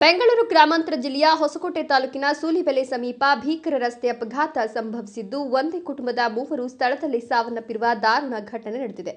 ಬೆಂಗಳೂರು ಗ್ರಾಮಾಂತರ ಜಿಲ್ಲೆಯ ಹೊಸಕೋಟೆ ತಾಲೂಕಿನ ಸೂಲಿಬೆಲೆ ಸಮೀಪ ಭೀಕರ ರಸ್ತೆ ಅಪಘಾತ ಸಂಭವಿಸಿದ್ದು ಒಂದೇ ಕುಟುಂಬದ ಮೂವರು ಸ್ಥಳದಲ್ಲಿ ಸಾವನ್ನಪ್ಪಿರುವ ದಾರುಣ ಘಟನೆ ನಡೆದಿದೆ.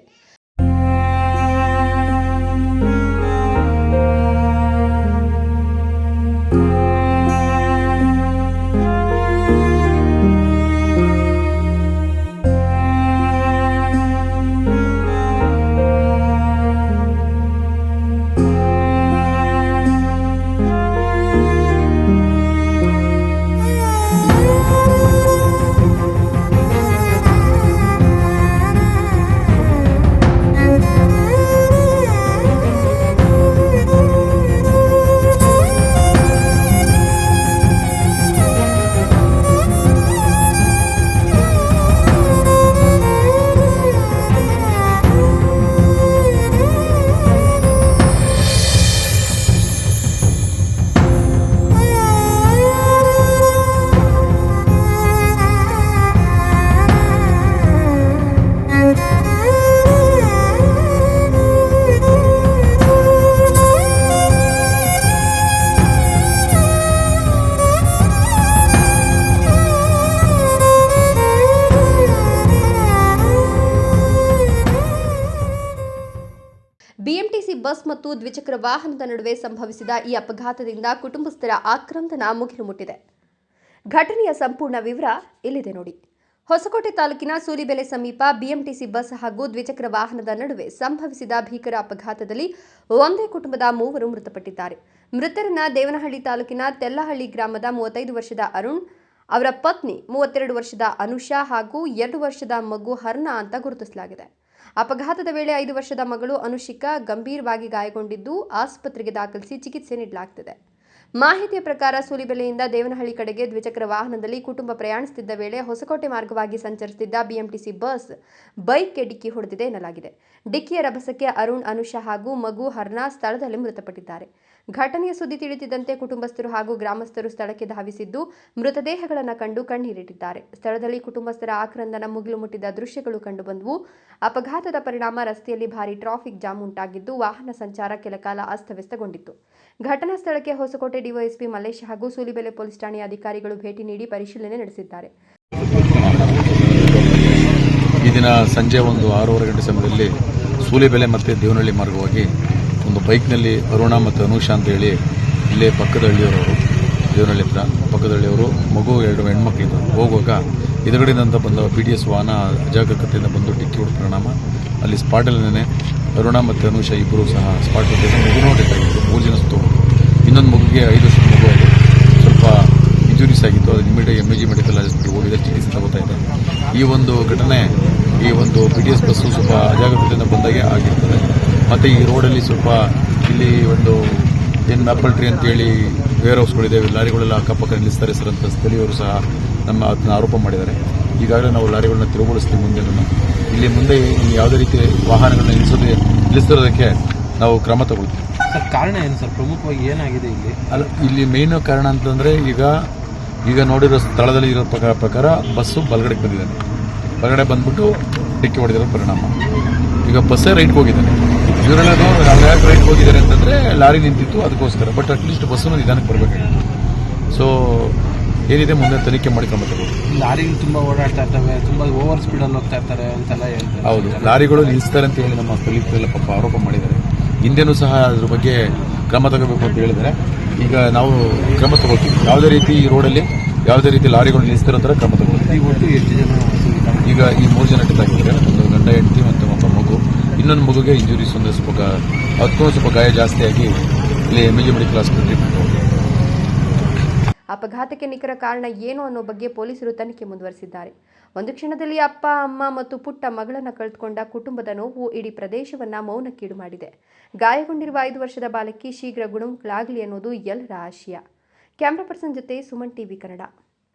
ಬಿಎಂಟಿಸಿ ಬಸ್ ಮತ್ತು ದ್ವಿಚಕ್ರ ವಾಹನದ ನಡುವೆ ಸಂಭವಿಸಿದ ಈ ಅಪಘಾತದಿಂದ ಕುಟುಂಬಸ್ಥರ ಆಕ್ರಂದನ ಮುಗಿಲು ಮುಟ್ಟಿದೆ. ಘಟನೆಯ ಸಂಪೂರ್ಣ ವಿವರ ಇಲ್ಲಿದೆ ನೋಡಿ. ಹೊಸಕೋಟೆ ತಾಲೂಕಿನ ಸೂಲಿಬೆಲೆ ಸಮೀಪ ಬಿಎಂಟಿಸಿ ಬಸ್ ಹಾಗೂ ದ್ವಿಚಕ್ರ ವಾಹನದ ನಡುವೆ ಸಂಭವಿಸಿದ ಭೀಕರ ಅಪಘಾತದಲ್ಲಿ ಒಂದೇ ಕುಟುಂಬದ ಮೂವರು ಮೃತಪಟ್ಟಿದ್ದಾರೆ. ಮೃತರನ್ನ ದೇವನಹಳ್ಳಿ ತಾಲೂಕಿನ ತೆಲ್ಲಹಳ್ಳಿ ಗ್ರಾಮದ 35 ವರ್ಷದ ಅರುಣ್, ಅವರ ಪತ್ನಿ 32 ವರ್ಷದ ಅನುಷಾ ಹಾಗೂ 2 ವರ್ಷದ ಮಗು ಹರ್ನಾ ಅಂತ ಗುರುತಿಸಲಾಗಿದೆ. ಅಪಘಾತದ ವೇಳೆ 5 ವರ್ಷದ ಮಗಳು ಅನುಷಿಕಾ ಗಂಭೀರವಾಗಿ ಗಾಯಗೊಂಡಿದ್ದು ಆಸ್ಪತ್ರೆಗೆ ದಾಖಲಿಸಿ ಚಿಕಿತ್ಸೆ ನೀಡಲಾಗುತ್ತಿದೆ. ಮಾಹಿತಿಯ ಪ್ರಕಾರ ಸೂಲಿಬೆಲೆಯಿಂದ ದೇವನಹಳ್ಳಿ ಕಡೆಗೆ ದ್ವಿಚಕ್ರ ವಾಹನದಲ್ಲಿ ಕುಟುಂಬ ಪ್ರಯಾಣಿಸುತ್ತಿದ್ದ ವೇಳೆ ಹೊಸಕೋಟೆ ಮಾರ್ಗವಾಗಿ ಸಂಚರಿಸುತ್ತಿದ್ದ ಬಿಎಂಟಿಸಿ ಬಸ್ ಬೈಕ್ಗೆ ಡಿಕ್ಕಿ ಹೊಡೆದಿದೆ ಎನ್ನಲಾಗಿದೆ. ಡಿಕ್ಕಿಯ ರಭಸಕ್ಕೆ ಅರುಣ್, ಅನುಷಾ ಹಾಗೂ ಮಗು ಹರ್ನಾ ಸ್ಥಳದಲ್ಲಿ ಮೃತಪಟ್ಟಿದ್ದಾರೆ. ಘಟನೆಯ ಸುದ್ದಿ ತಿಳಿಯುತ್ತಿದ್ದಂತೆ ಕುಟುಂಬಸ್ಥರು ಹಾಗೂ ಗ್ರಾಮಸ್ಥರು ಸ್ಥಳಕ್ಕೆ ಧಾವಿಸಿದ್ದು ಮೃತದೇಹಗಳನ್ನು ಕಂಡು ಕಣ್ಣೀರಿಟ್ಟಿದ್ದಾರೆ. ಸ್ಥಳದಲ್ಲಿ ಕುಟುಂಬಸ್ಥರ ಆಕ್ರಂದನ ಮುಗಿಲು ಮುಟ್ಟಿದ ದೃಶ್ಯಗಳು ಕಂಡುಬಂದವು. ಅಪಘಾತದ ಪರಿಣಾಮ ರಸ್ತೆಯಲ್ಲಿ ಭಾರೀ ಟ್ರಾಫಿಕ್ ಜಾಮ್ ಉಂಟಾಗಿದ್ದು ವಾಹನ ಸಂಚಾರ ಕೆಲಕಾಲ ಅಸ್ತವ್ಯಸ್ತಗೊಂಡಿತ್ತು. ಘಟನಾ ಸ್ಥಳಕ್ಕೆ ಹೊಸಕೋಟೆ ಡಿವೈಎಸ್ಪಿ ಮಲ್ಲೇಶ್ ಹಾಗೂ ಸೂಲಿಬೆಲೆ ಪೊಲೀಸ್ ಠಾಣೆಯ ಅಧಿಕಾರಿಗಳು ಭೇಟಿ ನೀಡಿ ಪರಿಶೀಲನೆ ನಡೆಸಿದ್ದಾರೆ. ಈ ದಿನ ಸಂಜೆ 6:30 ಗಂಟೆ ಸಮಯದಲ್ಲಿ ಸೂಲಿಬೆಲೆ ಮತ್ತು ದೇವನಹಳ್ಳಿ ಮಾರ್ಗವಾಗಿ ಒಂದು ಬೈಕ್ನಲ್ಲಿ ಅರುಣ ಮತ್ತು ಅನುಷಾ ಅಂತ ಹೇಳಿ ಇಲ್ಲೇ ಪಕ್ಕದ ಹಳ್ಳಿಯವರವರು, ದೇವನಹಳ್ಳಿ ಹತ್ರ ಪಕ್ಕದ ಹಳ್ಳಿಯವರು, ಮಗು 2 ಹೆಣ್ಮಕ್ಳಿದ್ದರು. ಹೋಗುವಾಗ ಎದುರುಗಡೆಯಿಂದ ಬಂದ PDS ವಾಹನ ಅಜಾಗರೂಕತೆಯಿಂದ ಬಂದು ಡಿಕ್ಕಿ ಹೊಡೆದ ಪರಿಣಾಮ ಅಲ್ಲಿ ಸ್ಪಾಟಲ್ಲೇ ಅರುಣ ಮತ್ತು ಅನುಷಾ ಇಬ್ಬರು ಸಹ ಸ್ಪಾಟ್ ಮಗುನೂ ಡೆತ್ ಆಗಿತ್ತು. 3 ಜನ ಸುತ್ತೋದು. ಇನ್ನೊಂದು ಮಗುಗೆ 5 ವರ್ಷದ ಮಗು ಅದು ಸ್ವಲ್ಪ ಇಂಜುರೀಸ್ ಆಗಿತ್ತು. ಅದು ಇಮಿಡಿಯೇಟ್ MG ಮೆಡಿಕಲ್ ಹಾಸ್ಪಿಟಲ್ ಹೋಗಿದೆ, ಚಿಕಿತ್ಸೆ ತಗೋತಾ ಇದೆ. ಈ ಒಂದು ಘಟನೆ ಈ ಒಂದು PDS ಬಸ್ಸು ಸ್ವಲ್ಪ ಅಜಾಗರೂಕತೆಯಿಂದ ಬಂದಾಗೆ ಆಗಿರ್ತದೆ. ಮತ್ತು ಈ ರೋಡಲ್ಲಿ ಸ್ವಲ್ಪ ಇಲ್ಲಿ ಒಂದು ಏನು ಮ್ಯಾಪಲ್ ಟ್ರೀ ಅಂತೇಳಿ ವೇರ್ ಹೌಸ್ಗಳಿದೆ, ಲಾರಿಗಳೆಲ್ಲ ಅಕ್ಕಪಕ್ಕ ನಿಲ್ಲಿಸ್ತಾರೆ ಸರ್ ಅಂತ ಸ್ಥಳೀಯರು ಸಹ ಅದನ್ನ ಆರೋಪ ಮಾಡಿದ್ದಾರೆ. ಈಗಾಗಲೇ ನಾವು ಲಾರಿಗಳನ್ನ ತಿರುಗುಗೊಳಿಸ್ತೀವಿ. ಇಲ್ಲಿ ಮುಂದೆ ಯಾವುದೇ ರೀತಿ ವಾಹನಗಳನ್ನ ನಿಲ್ಲಿಸಿರೋದಕ್ಕೆ ನಾವು ಕ್ರಮ ತಗೊಳ್ತೀವಿ. ಸರ್, ಕಾರಣ ಏನು ಸರ್? ಪ್ರಮುಖವಾಗಿ ಏನಾಗಿದೆ ಇಲ್ಲಿ ಮೇನ್ ಕಾರಣ ಅಂತಂದರೆ ಈಗ ನೋಡಿರೋ ಸ್ಥಳದಲ್ಲಿ ಇರೋ ಪ್ರಕಾರ ಬಸ್ಸು ಬಲಗಡೆಗೆ ಬಂದಿದ್ದಾನೆ. ಬಲಗಡೆ ಬಂದ್ಬಿಟ್ಟು ಡಿಕ್ಕಿ ಹೊಡೆದಿರೋ ಪರಿಣಾಮ ಈಗ ಬಸ್ಸೇ ರೈಟ್ಗೆ ಹೋಗಿದ್ದಾನೆ. ಇವರೆಲ್ಲರೂ ಯಾಕೆ ರೈಟ್ಗೆ ಹೋಗಿದ್ದಾರೆ ಅಂತಂದರೆ ಲಾರಿ ನಿಂತಿತ್ತು ಅದಕ್ಕೋಸ್ಕರ. ಬಟ್ ಅಟ್ಲೀಸ್ಟ್ ಬಸ್ಸನ್ನು ನಿಧಾನಕ್ಕೆ ಬರಬೇಕಾಗಿತ್ತು. ಸೊ ಏನಿದೆ ಮುಂದೆ ತನಿಖೆ ಮಾಡಿ ಕ್ರಮ ತಗೋದು. ಲಾರಿಗಳು ತುಂಬ ಓಡಾಡ್ತಾ ಇರ್ತವೆ, ತುಂಬ ಓವರ್ ಸ್ಪೀಡಲ್ಲಿ ಹೋಗ್ತಾ ಇರ್ತಾರೆ ಅಂತೆಲ್ಲ ಹೇಳ್ತಾರೆ. ಹೌದು, ಲಾರಿಗಳು ನಿಲ್ಲಿಸ್ತಾರೆ ಅಂತ ಹೇಳಿ ನಮ್ಮ ಸ್ಥಳೀಯರೆಲ್ಲ ಪಾಪ ಆರೋಪ ಮಾಡಿದ್ದಾರೆ. ಹಿಂದೆನೂ ಸಹ ಅದ್ರ ಬಗ್ಗೆ ಕ್ರಮ ತಗೋಬೇಕು ಅಂತ ಹೇಳಿದರೆ ಈಗ ನಾವು ಕ್ರಮ ತಗೋತೀವಿ. ಯಾವುದೇ ರೀತಿ ಈ ರೋಡಲ್ಲಿ ಯಾವುದೇ ರೀತಿ ಲಾರಿಗಳು ನಿಲ್ಲಿಸ್ತಿರೋ ಥರ ಕ್ರಮ ತಗೋತೀವಿ. ಒಟ್ಟು ಎಷ್ಟು ಜನ? ಈಗ ಈ 3 ಜನ ಡೆತ್ ಆಗಿದ್ದಾರೆ. ಒಂದು ಗಂಡ ಹೆಂಡತಿ ಮತ್ತು ಒಬ್ಬ ಮಗು. ಇನ್ನೊಂದು ಮಗುಗೆ ಇಂಜುರೀಸ್ ಒಂದು ಸ್ವಲ್ಪ ಗಾಯ ಜಾಸ್ತಿಯಾಗಿ ಇಲ್ಲಿ MG ಮೆಡಿಕಲ್ ಹಾಸ್ಪಿಟಲ್ ಟ್ರೀಟ್ಮೆಂಟ್ ಹೋಗಿದೆ. ಅಪಘಾತಕ್ಕೆ ನಿಖರ ಕಾರಣ ಏನು ಅನ್ನೋ ಬಗ್ಗೆ ಪೊಲೀಸರು ತನಿಖೆ ಮುಂದುವರೆಸಿದ್ದಾರೆ. ಒಂದು ಕ್ಷಣದಲ್ಲಿ ಅಪ್ಪ, ಅಮ್ಮ ಮತ್ತು ಪುಟ್ಟ ಮಗಳನ್ನು ಕಳೆದುಕೊಂಡ ಕುಟುಂಬದ ನೋವು ಇಡೀ ಪ್ರದೇಶವನ್ನ ಮೌನಕ್ಕೀಡು ಮಾಡಿದೆ. ಗಾಯಗೊಂಡಿರುವ 5 ವರ್ಷದ ಬಾಲಕಿ ಶೀಘ್ರ ಗುಣಮುಖಳಾಗಲಿ ಅನ್ನೋದು ಎಲ್ಲರ ಆಶಯ. ಕ್ಯಾಮರಾ ಪರ್ಸನ್ ಜೊತೆ ಸುಮನ್ ಟಿವಿ ಕನ್ನಡ.